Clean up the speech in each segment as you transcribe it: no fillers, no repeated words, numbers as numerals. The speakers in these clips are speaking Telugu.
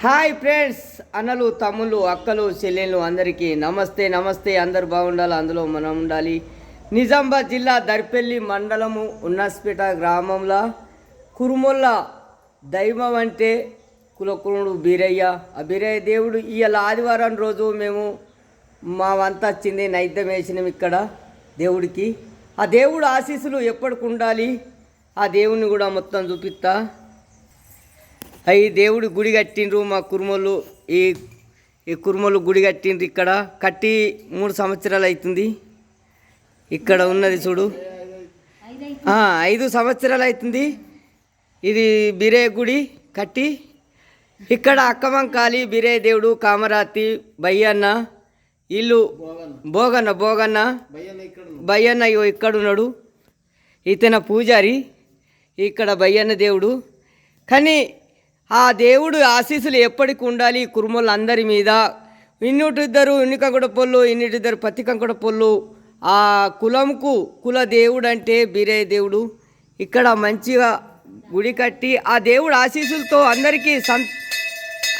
హాయ్ ఫ్రెండ్స్, అన్నలు, తమ్ముళ్ళు, అక్కలు, చెల్లెళ్ళు అందరికీ నమస్తే. నమస్తే. అందరు బాగుండాలి, అందులో మనం ఉండాలి. నిజామాబాద్ జిల్లా దర్పల్లి మండలము ఉన్నస్పేట గ్రామంలో కురుమొల్ల దైవం అంటే కులకురుడు బీరయ్య. ఆ బీరయ్య దేవుడు ఇవాళ ఆదివారం రోజు మేము మా వంత వచ్చింది, నైద్యం వేసినాం ఇక్కడ దేవుడికి. ఆ దేవుడు ఆశీస్సులు ఎప్పటికి ఉండాలి. ఆ దేవుడిని కూడా మొత్తం చూపిస్తా. ఈ దేవుడు గుడి కట్టిండ్రు మా కురుమోళ్ళు. ఈ కురుమోళ్ళు గుడి కట్టిండ్రు. ఇక్కడ కట్టి 3 సంవత్సరాలు అవుతుంది. ఇక్కడ ఉన్నది చూడు, 5 సంవత్సరాలు అవుతుంది. ఇది బీరయ్య గుడి కట్టి. ఇక్కడ అక్కమంకాలి బీరయ్య దేవుడు, కామరాతి, బయ్యన్న, ఇల్లు భోగన్న బయ్యన్న ఇక్కడున్నాడు. ఇతన పూజారి. ఇక్కడ బయ్యన్న దేవుడు. కానీ ఆ దేవుడు ఆశీస్సులు ఎప్పటికి ఉండాలి కురుమోళ్ళ అందరి మీద. ఇన్నిటిద్దరు కంకుడ పొల్లు, ఇన్నిటిద్దరు పత్తి కంకుడ పొల్లు. ఆ కులంకు కుల దేవుడు అంటే బీరయ్య దేవుడు. ఇక్కడ మంచిగా గుడి కట్టి ఆ దేవుడు ఆశీస్సులతో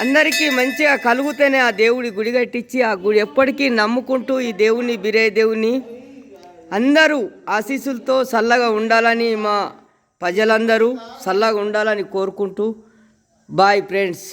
అందరికీ మంచిగా కలుగుతేనే ఆ దేవుడి గుడి కట్టించి ఆ గుడి ఎప్పటికీ నమ్ముకుంటూ ఈ దేవుని బీరయ్య దేవుని అందరూ ఆశీస్సులతో చల్లగా ఉండాలని మా ప్రజలందరూ చల్లగా ఉండాలని కోరుకుంటూ బాయ్ ఫ్రెండ్స్.